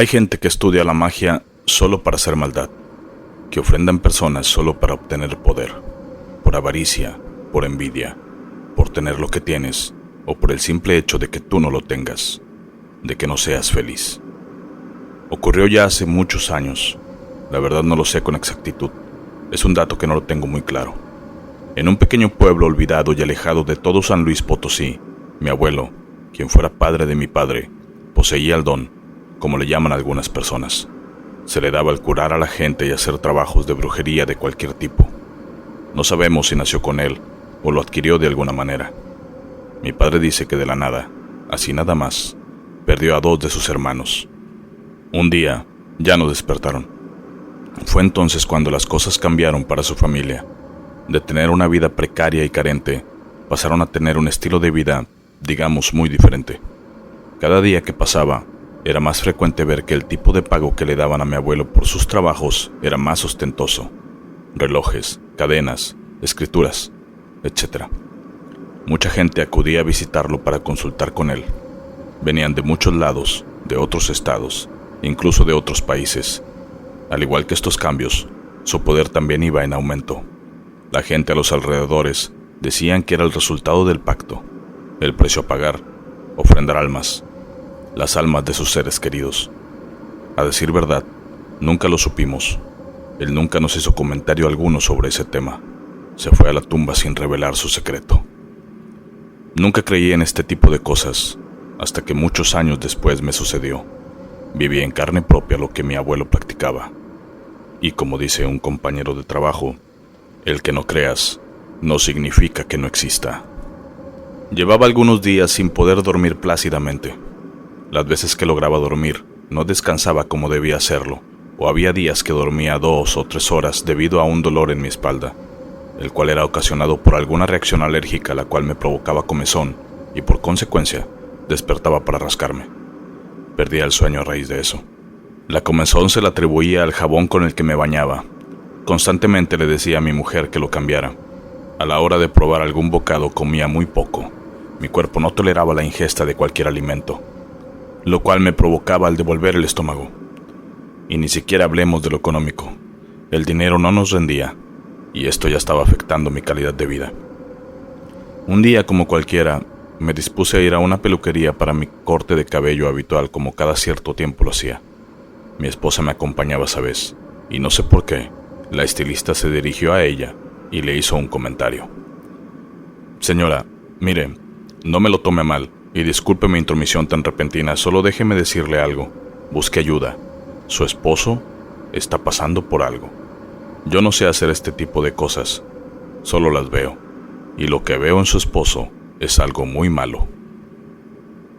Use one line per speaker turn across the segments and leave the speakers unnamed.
Hay gente que estudia la magia solo para hacer maldad, que ofrendan personas solo para obtener poder, por avaricia, por envidia, por tener lo que tienes, o por el simple hecho de que tú no lo tengas, de que no seas feliz. Ocurrió ya hace muchos años, la verdad no lo sé con exactitud, es un dato que no lo tengo muy claro. En un pequeño pueblo olvidado y alejado de todo San Luis Potosí, mi abuelo, quien fuera padre de mi padre, poseía el don, como le llaman algunas personas. Se le daba el curar a la gente y hacer trabajos de brujería de cualquier tipo. No sabemos si nació con él o lo adquirió de alguna manera. Mi padre dice que de la nada, así nada más, perdió a 2 de sus hermanos. Un día, ya no despertaron. Fue entonces cuando las cosas cambiaron para su familia. De tener una vida precaria y carente, pasaron a tener un estilo de vida, digamos, muy diferente. Cada día que pasaba, era más frecuente ver que el tipo de pago que le daban a mi abuelo por sus trabajos era más ostentoso. Relojes, cadenas, escrituras, etc. Mucha gente acudía a visitarlo para consultar con él. Venían de muchos lados, de otros estados, incluso de otros países. Al igual que estos cambios, su poder también iba en aumento. La gente a los alrededores decían que era el resultado del pacto, el precio a pagar, ofrendar almas, las almas de sus seres queridos. A decir verdad, nunca lo supimos. Él nunca nos hizo comentario alguno sobre ese tema. Se fue a la tumba sin revelar su secreto. Nunca creí en este tipo de cosas, hasta que muchos años después me sucedió. Viví en carne propia lo que mi abuelo practicaba. Y como dice un compañero de trabajo, el que no creas no significa que no exista. Llevaba algunos días sin poder dormir plácidamente. Las veces que lograba dormir, no descansaba como debía hacerlo, o había días que dormía 2 o 3 horas debido a un dolor en mi espalda, el cual era ocasionado por alguna reacción alérgica la cual me provocaba comezón y por consecuencia despertaba para rascarme. Perdía el sueño a raíz de eso. La comezón se la atribuía al jabón con el que me bañaba. Constantemente le decía a mi mujer que lo cambiara. A la hora de probar algún bocado comía muy poco. Mi cuerpo no toleraba la ingesta de cualquier alimento, lo cual me provocaba al devolver el estómago. Y ni siquiera hablemos de lo económico. El dinero no nos rendía, y esto ya estaba afectando mi calidad de vida. Un día como cualquiera, me dispuse a ir a una peluquería para mi corte de cabello habitual como cada cierto tiempo lo hacía. Mi esposa me acompañaba esa vez, y no sé por qué, la estilista se dirigió a ella y le hizo un comentario. Señora, mire, no me lo tome a mal, y disculpe mi intromisión tan repentina, solo déjeme decirle algo. Busque ayuda. Su esposo está pasando por algo. Yo no sé hacer este tipo de cosas, solo las veo, y lo que veo en su esposo es algo muy malo.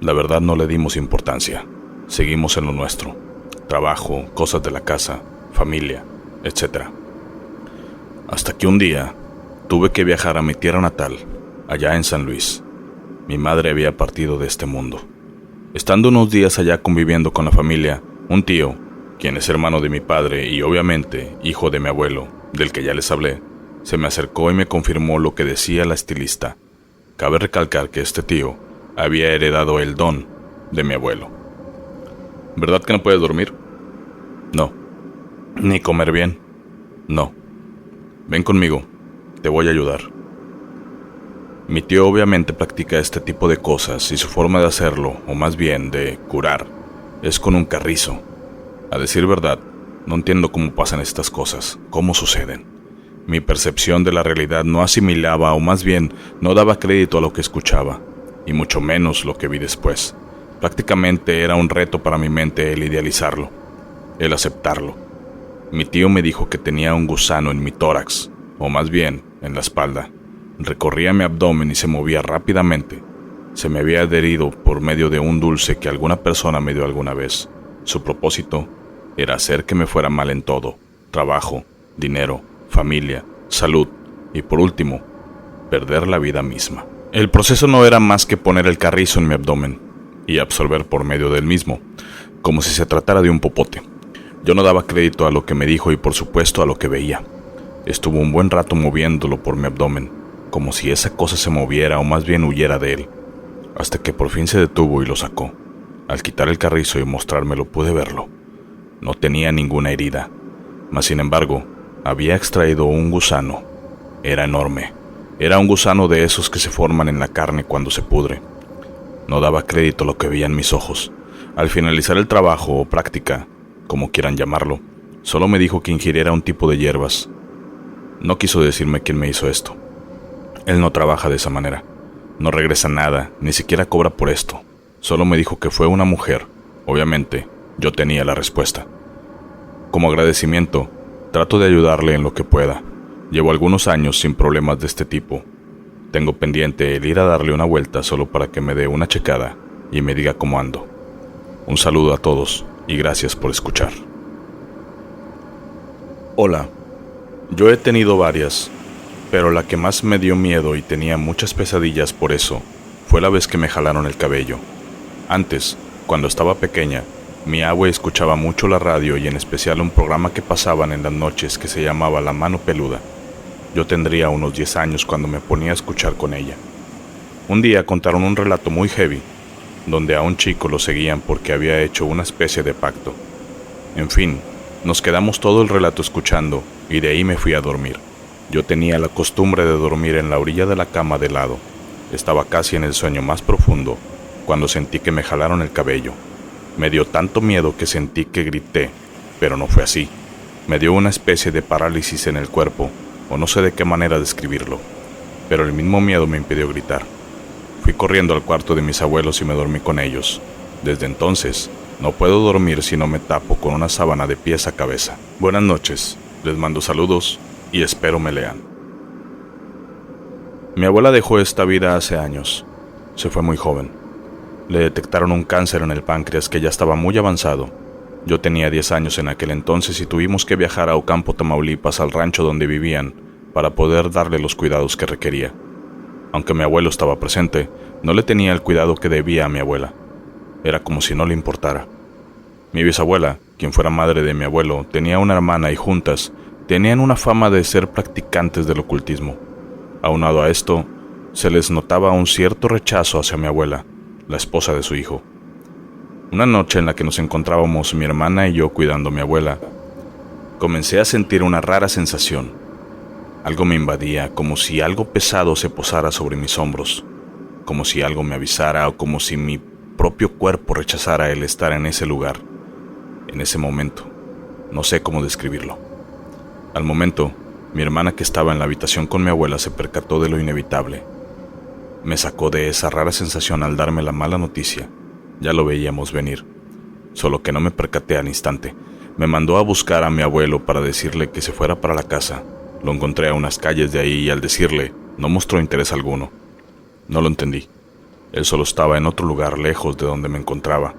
La verdad no le dimos importancia. Seguimos en lo nuestro. Trabajo, cosas de la casa, familia, etc. Hasta que un día tuve que viajar a mi tierra natal, allá en San Luis. Mi madre había partido de este mundo. Estando unos días allá conviviendo con la familia, un tío, quien es hermano de mi padre y obviamente hijo de mi abuelo, del que ya les hablé, se me acercó y me confirmó lo que decía la estilista. Cabe recalcar que este tío había heredado el don de mi abuelo. ¿Verdad que no puedes dormir? No. ¿Ni comer bien? No. Ven conmigo, te voy a ayudar. Mi tío obviamente practica este tipo de cosas y su forma de hacerlo, o más bien de curar, es con un carrizo. A decir verdad, no entiendo cómo pasan estas cosas, cómo suceden. Mi percepción de la realidad no asimilaba o más bien no daba crédito a lo que escuchaba, y mucho menos lo que vi después. Prácticamente era un reto para mi mente el idealizarlo, el aceptarlo. Mi tío me dijo que tenía un gusano en mi tórax, o más bien en la espalda. Recorría mi abdomen y se movía rápidamente. Se me había adherido por medio de un dulce que alguna persona me dio alguna vez. Su propósito era hacer que me fuera mal en todo: trabajo, dinero, familia, salud y por último, perder la vida misma. El proceso no era más que poner el carrizo en mi abdomen y absorber por medio del mismo, como si se tratara de un popote. Yo no daba crédito a lo que me dijo y por supuesto a lo que veía. Estuvo un buen rato moviéndolo por mi abdomen, como si esa cosa se moviera o más bien huyera de él, hasta que por fin se detuvo y lo sacó. Al quitar el carrizo y mostrármelo pude verlo. No tenía ninguna herida, mas sin embargo, había extraído un gusano. Era enorme. Era un gusano de esos que se forman en la carne cuando se pudre. No daba crédito a lo que veía en mis ojos. Al finalizar el trabajo o práctica, como quieran llamarlo, solo me dijo que ingiriera un tipo de hierbas. No quiso decirme quién me hizo esto. Él no trabaja de esa manera. No regresa nada, ni siquiera cobra por esto. Solo me dijo que fue una mujer. Obviamente, yo tenía la respuesta. Como agradecimiento, trato de ayudarle en lo que pueda. Llevo algunos años sin problemas de este tipo. Tengo pendiente el ir a darle una vuelta solo para que me dé una checada y me diga cómo ando. Un saludo a todos y gracias por escuchar. Hola, yo he tenido varias, pero la que más me dio miedo y tenía muchas pesadillas por eso fue la vez que me jalaron el cabello. Antes, cuando estaba pequeña, mi abue escuchaba mucho la radio y en especial un programa que pasaban en las noches que se llamaba La Mano Peluda. Yo tendría unos 10 años cuando me ponía a escuchar con ella. Un día contaron un relato muy heavy, donde a un chico lo seguían porque había hecho una especie de pacto. En fin, nos quedamos todo el relato escuchando y de ahí me fui a dormir. Yo tenía la costumbre de dormir en la orilla de la cama de lado. Estaba casi en el sueño más profundo cuando sentí que me jalaron el cabello. Me dio tanto miedo que sentí que grité, pero no fue así. Me dio una especie de parálisis en el cuerpo, o no sé de qué manera describirlo, pero el mismo miedo me impidió gritar. Fui corriendo al cuarto de mis abuelos y me dormí con ellos. Desde entonces, no puedo dormir si no me tapo con una sábana de pies a cabeza. Buenas noches, les mando saludos y espero me lean. Mi abuela dejó esta vida hace años. Se fue muy joven. Le detectaron un cáncer en el páncreas que ya estaba muy avanzado. Yo tenía 10 años en aquel entonces y tuvimos que viajar a Ocampo, Tamaulipas, al rancho donde vivían, para poder darle los cuidados que requería. Aunque mi abuelo estaba presente, no le tenía el cuidado que debía a mi abuela. Era como si no le importara. Mi bisabuela, quien fuera madre de mi abuelo, tenía una hermana y juntas tenían una fama de ser practicantes del ocultismo. Aunado a esto, se les notaba un cierto rechazo hacia mi abuela, la esposa de su hijo. Una noche en la que nos encontrábamos mi hermana y yo cuidando a mi abuela, comencé a sentir una rara sensación. Algo me invadía, como si algo pesado se posara sobre mis hombros, como si algo me avisara o como si mi propio cuerpo rechazara el estar en ese lugar, en ese momento. No sé cómo describirlo. Al momento, mi hermana que estaba en la habitación con mi abuela se percató de lo inevitable. Me sacó de esa rara sensación al darme la mala noticia. Ya lo veíamos venir, solo que no me percaté al instante. Me mandó a buscar a mi abuelo para decirle que se fuera para la casa. Lo encontré a unas calles de ahí y al decirle, no mostró interés alguno. No lo entendí. Él solo estaba en otro lugar lejos de donde me encontraba.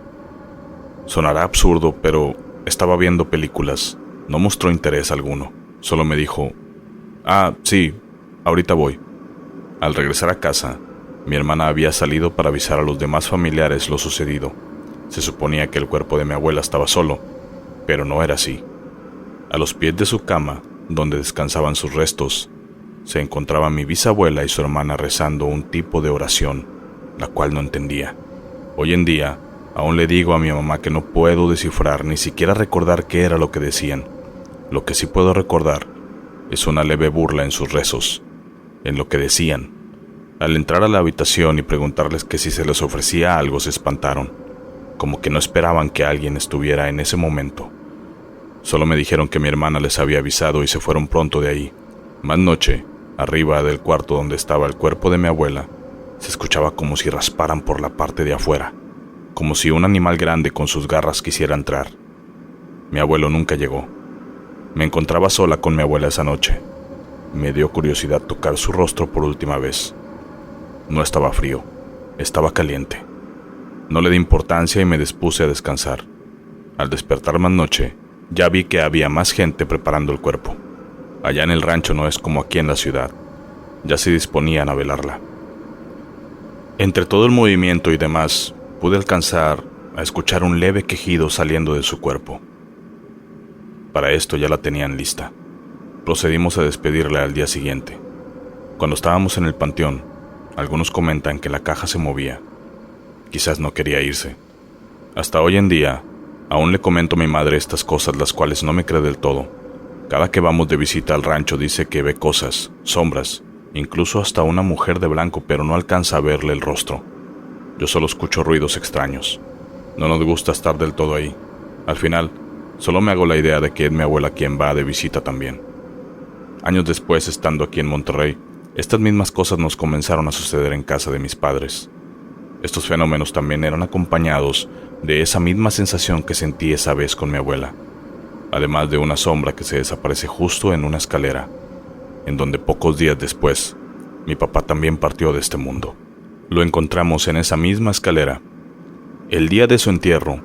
Sonará absurdo, pero estaba viendo películas. No mostró interés alguno. Solo me dijo, sí, ahorita voy. Al regresar a casa, mi hermana había salido para avisar a los demás familiares lo sucedido. Se suponía que el cuerpo de mi abuela estaba solo, pero no era así. A los pies de su cama, donde descansaban sus restos, se encontraban mi bisabuela y su hermana rezando un tipo de oración, la cual no entendía. Hoy en día, aún le digo a mi mamá que no puedo descifrar ni siquiera recordar qué era lo que decían. Lo que sí puedo recordar es una leve burla en sus rezos, en lo que decían. Al entrar a la habitación y preguntarles que si se les ofrecía algo, se espantaron, como que no esperaban que alguien estuviera en ese momento. Solo me dijeron que mi hermana les había avisado y se fueron pronto de ahí. Más noche, arriba del cuarto donde estaba el cuerpo de mi abuela, se escuchaba como si rasparan por la parte de afuera, como si un animal grande con sus garras quisiera entrar. Mi abuelo nunca llegó. Me encontraba sola con mi abuela esa noche. Me dio curiosidad tocar su rostro por última vez. No estaba frío, estaba caliente. No le di importancia y me dispuse a descansar. Al despertar más noche, ya vi que había más gente preparando el cuerpo. Allá en el rancho no es como aquí en la ciudad. Ya se disponían a velarla. Entre todo el movimiento y demás, pude alcanzar a escuchar un leve quejido saliendo de su cuerpo. Para esto ya la tenían lista. Procedimos a despedirla al día siguiente. Cuando estábamos en el panteón, algunos comentan que la caja se movía. Quizás no quería irse. Hasta hoy en día, aún le comento a mi madre estas cosas las cuales no me cree del todo. Cada que vamos de visita al rancho dice que ve cosas, sombras, incluso hasta una mujer de blanco, pero no alcanza a verle el rostro. Yo solo escucho ruidos extraños. No nos gusta estar del todo ahí. Al final, solo me hago la idea de que es mi abuela quien va de visita también. Años después, estando aquí en Monterrey, estas mismas cosas nos comenzaron a suceder en casa de mis padres. Estos fenómenos también eran acompañados de esa misma sensación que sentí esa vez con mi abuela, además de una sombra que se desaparece justo en una escalera, en donde pocos días después, mi papá también partió de este mundo. Lo encontramos en esa misma escalera. El día de su entierro,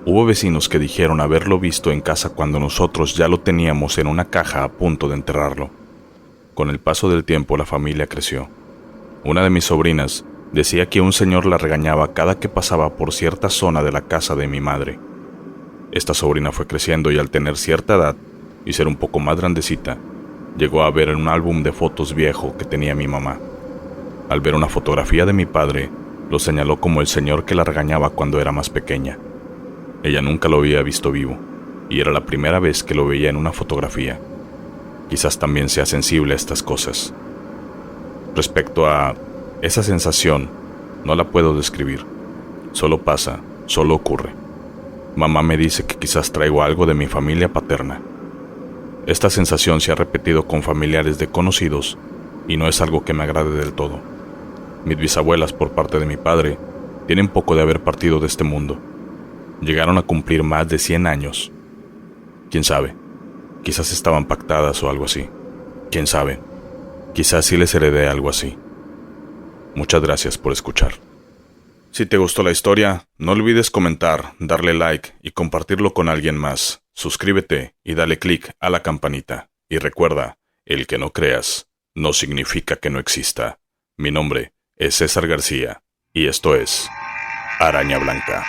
hubo vecinos que dijeron haberlo visto en casa cuando nosotros ya lo teníamos en una caja a punto de enterrarlo. Con el paso del tiempo la familia creció. Una de mis sobrinas decía que un señor la regañaba cada que pasaba por cierta zona de la casa de mi madre. Esta sobrina fue creciendo y al tener cierta edad y ser un poco más grandecita, llegó a ver en un álbum de fotos viejo que tenía mi mamá. Al ver una fotografía de mi padre, lo señaló como el señor que la regañaba cuando era más pequeña. Ella nunca lo había visto vivo, y era la primera vez que lo veía en una fotografía. Quizás también sea sensible a estas cosas. Respecto a esa sensación, no la puedo describir. Solo pasa, solo ocurre. Mamá me dice que quizás traigo algo de mi familia paterna. Esta sensación se ha repetido con familiares de conocidos y no es algo que me agrade del todo. Mis bisabuelas por parte de mi padre tienen poco de haber partido de este mundo. Llegaron a cumplir más de 100 años. ¿Quién sabe? Quizás estaban pactadas o algo así. ¿Quién sabe? Quizás sí les heredé algo así. Muchas gracias por escuchar. Si te gustó la historia, no olvides comentar, darle like y compartirlo con alguien más. Suscríbete y dale click a la campanita. Y recuerda, el que no creas no significa que no exista. Mi nombre es César García y esto es Araña Blanca.